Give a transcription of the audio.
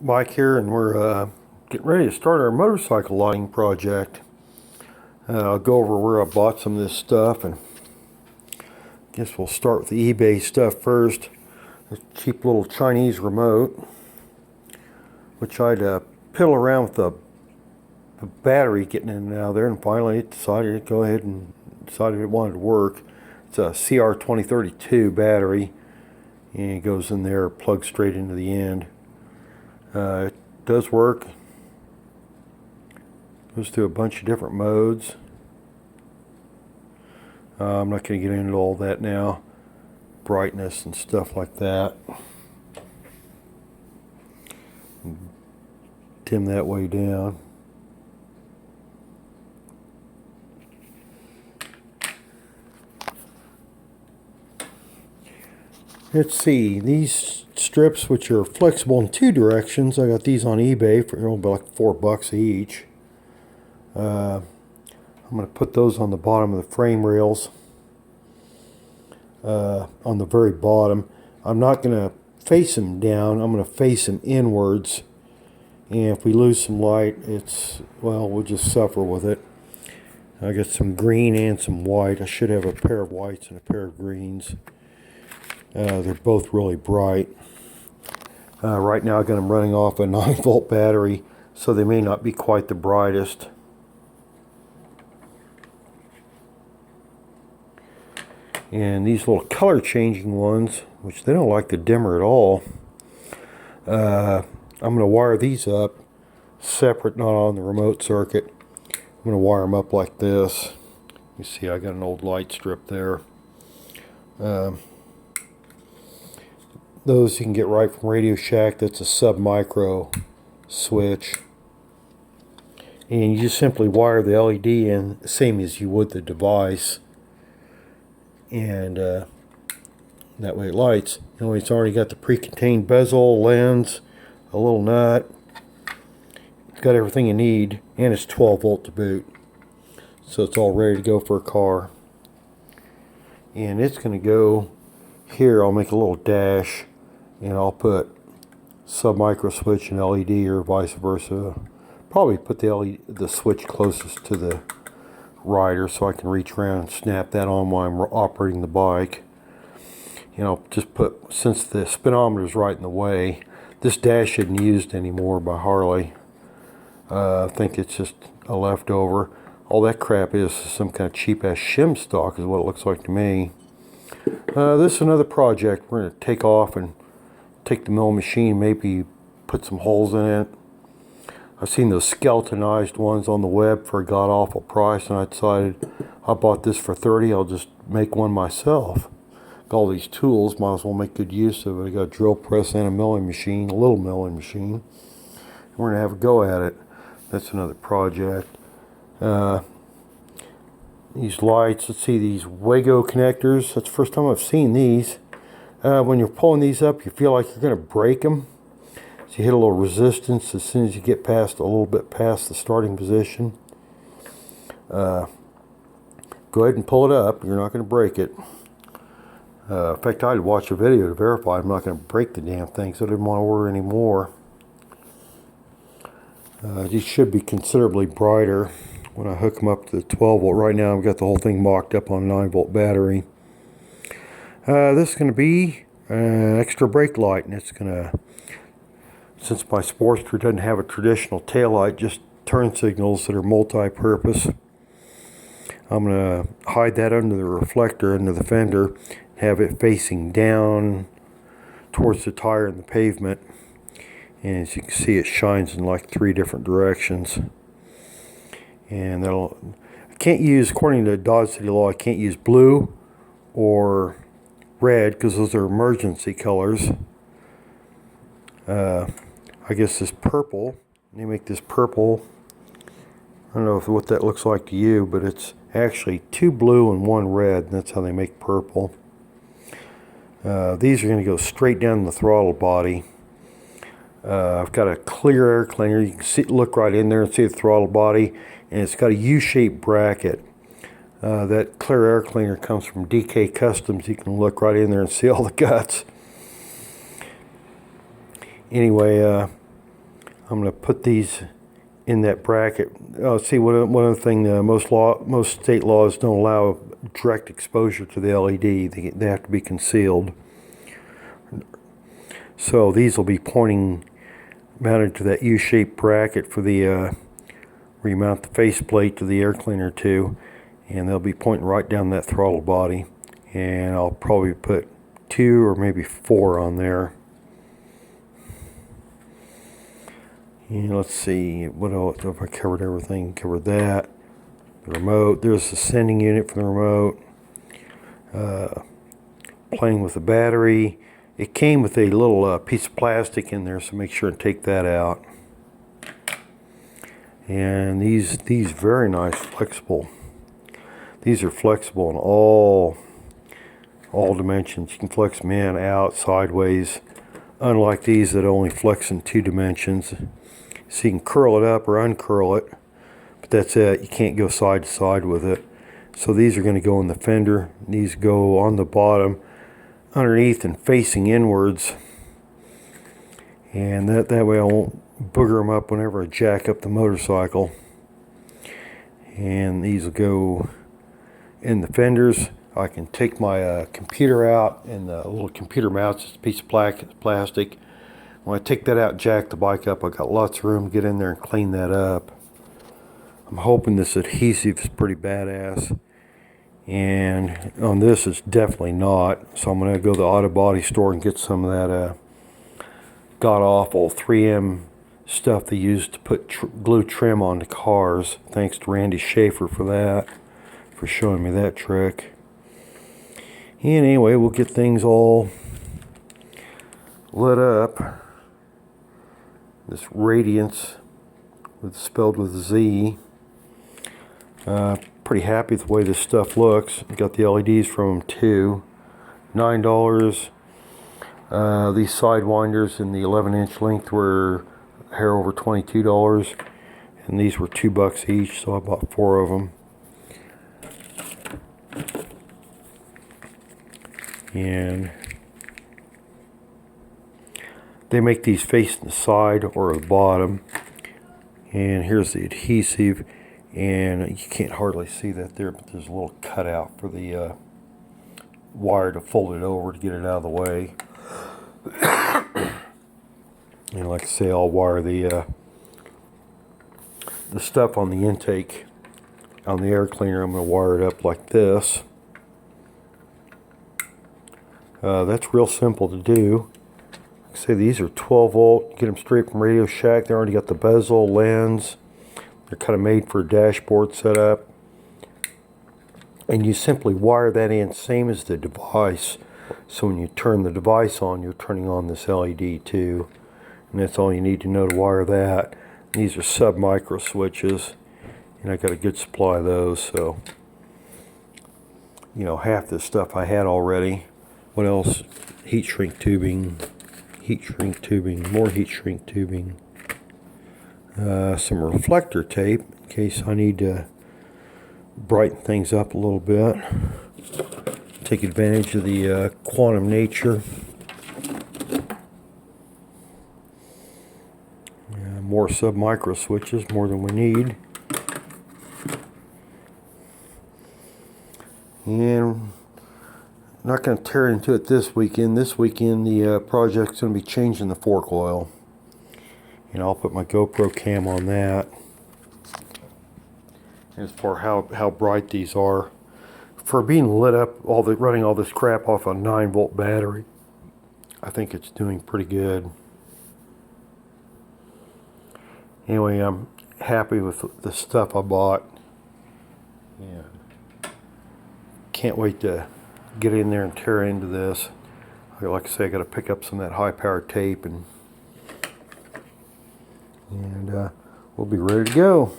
Mike here, and we're getting ready to start our motorcycle lighting project. I'll go over where I bought some of this stuff, and I guess we'll start with the eBay stuff first. This cheap little Chinese remote, which I'd piddle around with the battery getting in and out of there, and finally it decided to go ahead and decided it wanted to work. It's a CR2032 battery, and it goes in there, plugs straight into the end. It does work. Goes through a bunch of different modes. I'm not going to get into all that now. Brightness and stuff like that. Dim that way down. Let's see, these strips, which are flexible in two directions, I got these on eBay for about like $4 each. I'm going to put those on the bottom of the frame rails, on the very bottom. I'm not going to face them down, I'm going to face them inwards, and if we lose some light, we'll just suffer with it. I got some green and some white. I should have a pair of whites and a pair of greens. They're both really bright. Right now I've got them running off a 9-volt battery, so they may not be quite the brightest. And these little color changing ones, which they don't like the dimmer at all, I'm going to wire these up separate, not on the remote circuit. I'm going to wire them up like this. You see I got an old light strip there. Those you can get right from Radio Shack. That's a sub-micro switch. And you just simply wire the LED in, same as you would the device. And that way it lights. You know, it's already got the pre-contained bezel, lens, a little nut. It's got everything you need, and it's 12 volt to boot. So it's all ready to go for a car. And it's going to go here. I'll make a little dash, and I'll put sub-micro switch and LED, or vice versa. Probably put the switch closest to the rider so I can reach around and snap that on while I'm operating the bike. You know, just put, since the speedometer is right in the way, this dash isn't used anymore by Harley. I think it's just a leftover. All that crap is some kind of cheap ass shim stock is what it looks like to me. This is another project. We're going to take off and take the milling machine, maybe put some holes in it. I've seen those skeletonized ones on the web for a god-awful price, and I decided I bought this for $30. I'll just make one myself. Got all these tools, might as well make good use of it. I got a drill press and a milling machine, a little milling machine. We're going to have a go at it. That's another project. These lights, let's see, these Wago connectors. That's the first time I've seen these. When you're pulling these up, you feel like you're going to break them. So you hit a little resistance as soon as you get past a little bit past the starting position. Go ahead and pull it up. You're not going to break it. In fact, I'd watch a video to verify I'm not going to break the damn thing, so I didn't want to order any more. These should be considerably brighter when I hook them up to the 12 volt. Right now I've got the whole thing mocked up on a 9-volt battery. This is going to be an extra brake light, and it's going to, since my Sportster doesn't have a traditional tail light, just turn signals that are multi-purpose, I'm going to hide that under the reflector, under the fender, have it facing down towards the tire and the pavement. And as you can see, it shines in like 3 different directions. And I can't use, according to Dodge City law, I can't use blue or red because those are emergency colors. I guess this purple, they make this purple. I don't know what that looks like to you, but it's actually 2 blue and 1 red, and that's how they make purple. These are going to go straight down the throttle body. I've got a clear air cleaner. You can look right in there and see the throttle body, and it's got a U-shaped bracket. That clear air cleaner comes from DK Customs. You can look right in there and see all the guts. Anyway, I'm going to put these in that bracket. Oh, see, one other thing, most state laws don't allow direct exposure to the LED. They have to be concealed. So these will be pointing mounted to that U-shaped bracket for the where you mount the faceplate to the air cleaner to, and they'll be pointing right down that throttle body. And I'll probably put 2 or maybe 4 on there. And let's see, what else have I covered? Everything. Covered that. The remote. There's the sending unit for the remote. Playing with the battery. It came with a little piece of plastic in there, so make sure and take that out. And these very nice, flexible. These are flexible in all dimensions. You can flex them in, out, sideways. Unlike these that only flex in 2 dimensions. So you can curl it up or uncurl it, but that's it. You can't go side to side with it. So these are going to go in the fender. These go on the bottom, underneath and facing inwards. And that way I won't booger them up whenever I jack up the motorcycle. And these will go in the fenders. I can take my computer out, and the little computer mounts, it's a piece of plastic. When I take that out and jack the bike up, I've got lots of room to get in there and clean that up. I'm hoping this adhesive is pretty badass. And on this, it's definitely not. So I'm going to go to the auto body store and get some of that god-awful 3M stuff they use to put glue trim on the cars. Thanks to Randy Schaefer for that, for showing me that trick. And anyway, we'll get things all lit up. This Radiance, spelled with a Z. Pretty happy with the way this stuff looks. Got the LEDs from them too. $9. These sidewinders in the 11-inch length were a hair over $22, and these were $2 each, so I bought 4 of them. And they make these facing the side or the bottom. And here's the adhesive, and you can't hardly see that there, but there's a little cutout for the wire to fold it over to get it out of the way. And like I say, I'll wire the stuff on the intake on the air cleaner. I'm going to wire it up like this. That's real simple to do. Like I say, these are 12 volt. Get them straight from Radio Shack. They already got the bezel, lens. They're kind of made for a dashboard setup. And you simply wire that in, same as the device. So when you turn the device on, you're turning on this LED too. And that's all you need to know to wire that. And these are sub-micro switches. And I got a good supply of those, so you know, half this stuff I had already. What else? Heat shrink tubing, more heat shrink tubing. Some reflector tape in case I need to brighten things up a little bit. Take advantage of the quantum nature. More sub-micro switches, more than we need. And I'm not going to tear into it this weekend. This weekend the project's going to be changing the fork oil. And I'll put my GoPro cam on that. As for how bright these are. For being lit up, running all this crap off a 9-volt battery, I think it's doing pretty good. Anyway, I'm happy with the stuff I bought. Yeah. Can't wait to get in there and tear into this. Like I say, I got to pick up some of that high-power tape, and we'll be ready to go.